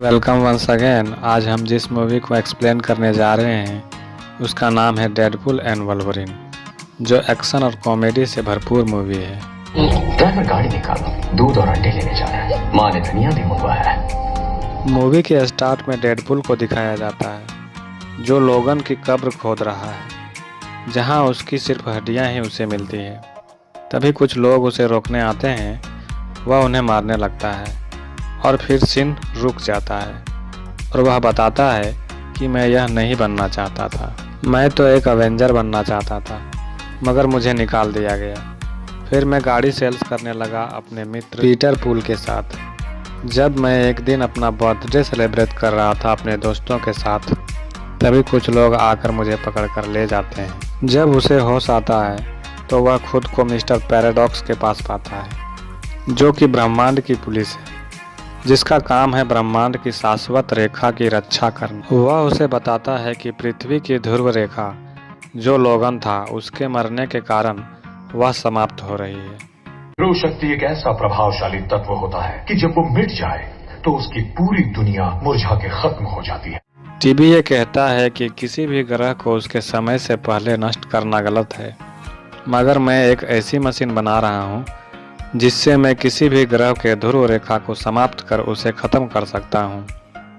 Welcome once again. आज हम जिस मूवी को एक्सप्लेन करने जा रहे हैं उसका नाम है डेडपुल एंड वोल्वरिन, जो एक्शन और कॉमेडी से भरपूर मूवी है। ड्राइवर गाड़ी निकालो, दूध और अंडे लेने जा रहा है। माँ ने धनिया भी मंगवा है। मूवी के स्टार्ट में डेडपुल को दिखाया जाता है जो लोगन की कब्र खोद रहा है, जहां उसकी सिर्फ हड्डियां ही उसे मिलती है। तभी कुछ लोग उसे रोकने आते हैं, वह उन्हें मारने लगता है और फिर सीन रुक जाता है और वह बताता है कि मैं यह नहीं बनना चाहता था, मैं तो एक अवेंजर बनना चाहता था, मगर मुझे निकाल दिया गया। फिर मैं गाड़ी सेल्स करने लगा अपने मित्र पीटर पूल के साथ। जब मैं एक दिन अपना बर्थडे सेलिब्रेट कर रहा था अपने दोस्तों के साथ, तभी कुछ लोग आकर मुझे पकड़ कर ले जाते हैं। जब उसे होश आता है तो वह खुद को मिस्टर पैराडॉक्स के पास पाता है, जो कि ब्रह्मांड की पुलिस है, जिसका काम है ब्रह्मांड की शाश्वत रेखा की रक्षा करना। वह उसे बताता है कि पृथ्वी की ध्रुव रेखा जो लोगन था, उसके मरने के कारण वह समाप्त हो रही है। ध्रुव शक्ति एक ऐसा प्रभावशाली तत्व होता है कि जब वो मिट जाए तो उसकी पूरी दुनिया मुरझा के खत्म हो जाती है। टीबी ये कहता है कि किसी भी ग्रह को उसके समय से पहले नष्ट करना गलत है, मगर मैं एक ऐसी मशीन बना रहा हूँ जिससे मैं किसी भी ग्रह के ध्रुव रेखा को समाप्त कर उसे खत्म कर सकता हूँ,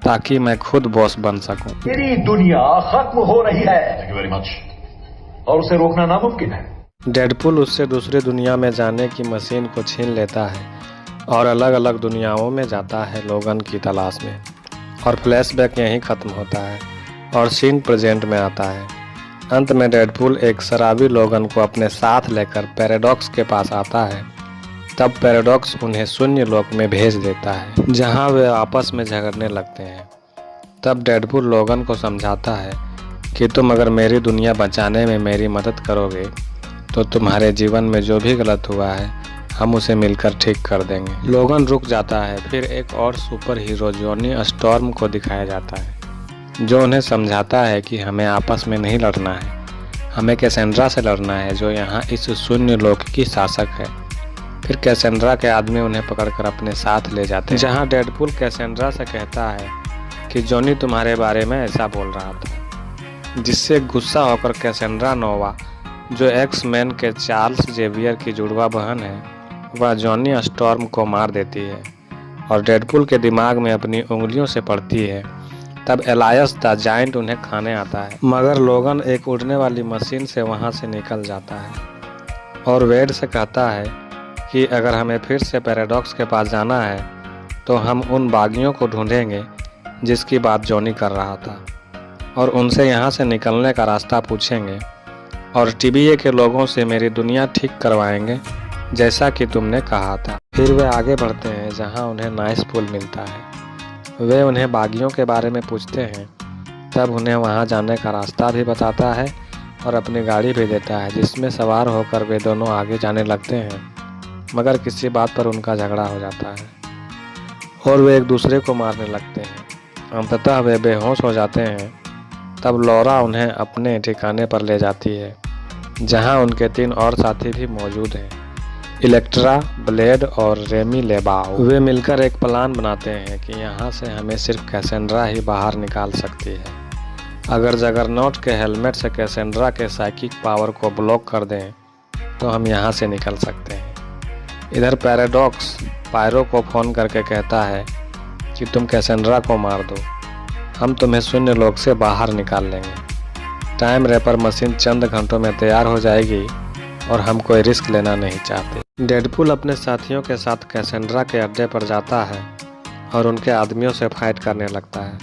ताकि मैं खुद बॉस बन सकूं। मेरी दुनिया खत्म हो रही है। Thank you very much. और उसे रोकना नामुमकिन है। डेडपुल उससे दूसरी दुनिया में जाने की मशीन को छीन लेता है और अलग अलग दुनियाओं में जाता है लोगन की तलाश में, और फ्लैशबैक यहीं खत्म होता है और सीन प्रेजेंट में आता है। अंत में डेडपुल एक शराबी लोगन को अपने साथ लेकर पैराडॉक्स के पास आता है। तब पैराडॉक्स उन्हें शून्य लोक में भेज देता है, जहां वे आपस में झगड़ने लगते हैं। तब डेडपुल लोगन को समझाता है कि तुम अगर मेरी दुनिया बचाने में मेरी मदद करोगे तो तुम्हारे जीवन में जो भी गलत हुआ है हम उसे मिलकर ठीक कर देंगे। लोगन रुक जाता है। फिर एक और सुपर हीरो जॉनी स्टॉर्म को दिखाया जाता है, जो उन्हें समझाता है कि हमें आपस में नहीं लड़ना है, हमें कैसेंड्रा से लड़ना है, जो यहाँ इस शून्य लोक की शासक है। फिर कैसेंड्रा के आदमी उन्हें पकड़कर अपने साथ ले जाते हैं, जहाँ डेडपुल कैसेंड्रा से कहता है कि जॉनी तुम्हारे बारे में ऐसा बोल रहा था, जिससे गुस्सा होकर कैसेंड्रा नोवा, जो एक्स मैन के चार्ल्स जेवियर की जुड़वा बहन है, वह जॉनी स्टॉर्म को मार देती है और डेडपुल के दिमाग में अपनी उंगलियों से पड़ती है। तब एलायस द जायंट उन्हें खाने आता है, मगर लोगन एक उड़ने वाली मशीन से वहाँ से निकल जाता है और वेड से कहता है कि अगर हमें फिर से पैराडॉक्स के पास जाना है तो हम उन बागियों को ढूंढेंगे जिसकी बात जॉनी कर रहा था, और उनसे यहाँ से निकलने का रास्ता पूछेंगे और टीबीए के लोगों से मेरी दुनिया ठीक करवाएंगे जैसा कि तुमने कहा था। फिर वे आगे बढ़ते हैं, जहाँ उन्हें नाइस पुल मिलता है। वे उन्हें बागियों के बारे में पूछते हैं। तब उन्हें वहाँ जाने का रास्ता भी बताता है और अपनी गाड़ी भी देता है, जिसमें सवार होकर वे दोनों आगे जाने लगते हैं, मगर किसी बात पर उनका झगड़ा हो जाता है और वे एक दूसरे को मारने लगते हैं। अंततः वे बेहोश हो जाते हैं। तब लॉरा उन्हें अपने ठिकाने पर ले जाती है, जहां उनके 3 और साथी भी मौजूद हैं, इलेक्ट्रा, ब्लेड और रेमी लेबाओ। वे मिलकर एक प्लान बनाते हैं कि यहां से हमें सिर्फ कैसेंड्रा ही बाहर निकाल सकती है। अगर जगरनॉट के हेलमेट से कैसेंड्रा के साइकिक पावर को ब्लॉक कर दें तो हम यहां से निकल सकते हैं। इधर पैराडॉक्स पायरो को फ़ोन करके कहता है कि तुम कैसेंड्रा को मार दो, हम तुम्हें शून्य लोक से बाहर निकाल लेंगे। टाइम रैपर मशीन चंद घंटों में तैयार हो जाएगी और हम कोई रिस्क लेना नहीं चाहते। डेडपुल अपने साथियों के साथ कैसेंड्रा के अड्डे पर जाता है और उनके आदमियों से फाइट करने लगता है।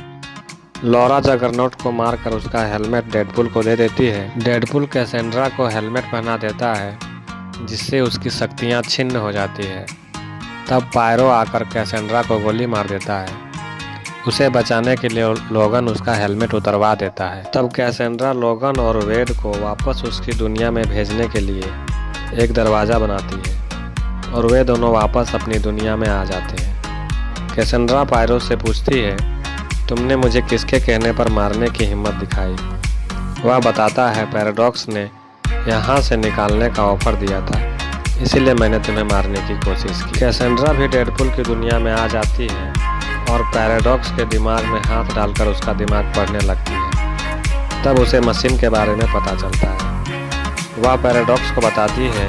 लॉरा जगरनॉट को मारकर उसका हेलमेट डेडपुल को दे देती है। डेडपुल कैसेंड्रा को हेलमेट पहना देता है, जिससे उसकी शक्तियाँ छिन्न हो जाती है। तब पायरो आकर कैसेंड्रा को गोली मार देता है। उसे बचाने के लिए लोगन उसका हेलमेट उतरवा देता है। तब कैसेंड्रा लोगन और वेड को वापस उसकी दुनिया में भेजने के लिए एक दरवाज़ा बनाती है और वे दोनों वापस अपनी दुनिया में आ जाते हैं। कैसेंड्रा पायरो से पूछती है, तुमने मुझे किसके कहने पर मारने की हिम्मत दिखाई? वह बताता है, पैराडॉक्स ने यहाँ से निकालने का ऑफर दिया था, इसीलिए मैंने तुम्हें मारने की कोशिश की। कैसेंड्रा भी डेडपुल की दुनिया में आ जाती है और पैराडॉक्स के दिमाग में हाथ डालकर उसका दिमाग पढ़ने लगती है। तब उसे मशीन के बारे में पता चलता है। वह पैराडॉक्स को बताती है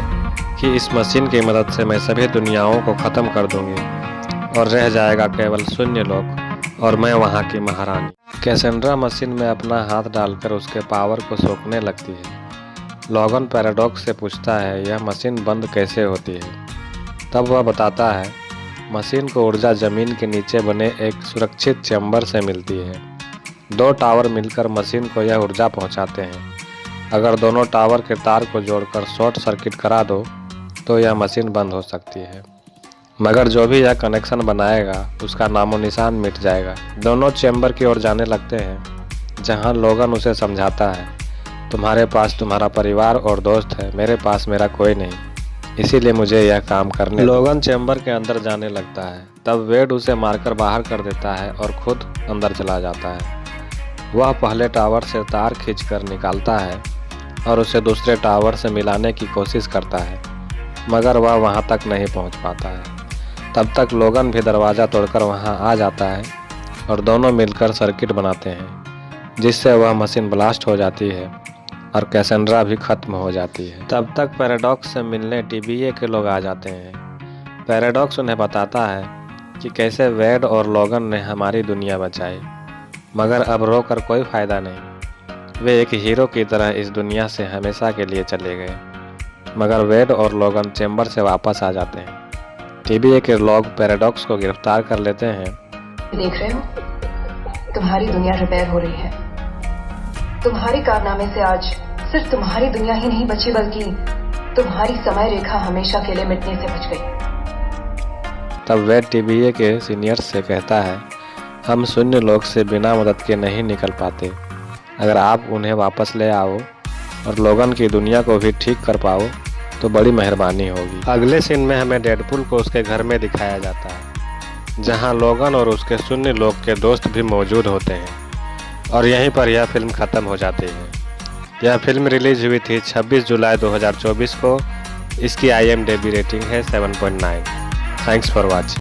कि इस मशीन की मदद से मैं सभी दुनियाओं को ख़त्म कर दूंगी और रह जाएगा केवल शून्य लोक और मैं वहाँ की महारानी। कैसेंड्रा मशीन में अपना हाथ डालकर उसके पावर को सोखने लगती है। लॉगन पैराडॉक्स से पूछता है यह मशीन बंद कैसे होती है। तब वह बताता है मशीन को ऊर्जा ज़मीन के नीचे बने एक सुरक्षित चैम्बर से मिलती है। 2 टावर मिलकर मशीन को यह ऊर्जा पहुंचाते हैं। अगर दोनों टावर के तार को जोड़कर शॉर्ट सर्किट करा दो तो यह मशीन बंद हो सकती है, मगर जो भी यह कनेक्शन बनाएगा उसका नामो निशान मिट जाएगा। दोनों चैम्बर की ओर जाने लगते हैं जहां लोगन उसे समझाता है तुम्हारे पास तुम्हारा परिवार और दोस्त है, मेरे पास मेरा कोई नहीं, इसीलिए मुझे यह काम करने। लोगन चैम्बर के अंदर जाने लगता है। तब वेड उसे मारकर बाहर कर देता है और खुद अंदर चला जाता है। वह पहले टावर से तार खींचकर निकालता है और उसे दूसरे टावर से मिलाने की कोशिश करता है, मगर वह वहां तक नहीं पहुंच पाता है। तब तक लोगन भी दरवाज़ा तोड़कर वहां आ जाता है और दोनों मिलकर सर्किट बनाते हैं, जिससे वह मशीन ब्लास्ट हो जाती है और कैसेंड्रा भी खत्म हो जाती है। तब तक पैराडॉक्स से मिलने टीबीए के लोग आ जाते हैं। पैराडॉक्स उन्हें बताता है कि कैसे वेड और लोगन ने हमारी दुनिया बचाई, मगर अब रोकर कोई फ़ायदा नहीं। वे एक हीरो की तरह इस दुनिया से हमेशा के लिए चले गए, मगर वेड और लोगन चैम्बर से वापस आ जाते हैं। टीबीए के लोग पैराडॉक्स को गिरफ्तार कर लेते हैं। देख रहे हो, तुम्हारी दुनिया रिपेयर हो रही है। तुम्हारी कारनामे से आज सिर्फ तुम्हारी दुनिया ही नहीं बची, बल्कि तुम्हारी समय रेखा हमेशा के लिए मिटने से बच गई। तब वेड टीबीए के सीनियर्स से कहता है हम शून्य लोक से बिना मदद के नहीं निकल पाते। अगर आप उन्हें वापस ले आओ और लोगन की दुनिया को भी ठीक कर पाओ तो बड़ी मेहरबानी होगी। अगले सीन में हमें डेडपुल को उसके घर में दिखाया जाता है, जहां लोगन और उसके शून्य लोक के दोस्त भी मौजूद होते हैं। और यहीं पर यह फिल्म ख़त्म हो जाती है। यह फिल्म रिलीज हुई थी 26 जुलाई 2024 को। इसकी IMDb रेटिंग है 7.9। Thanks for watching.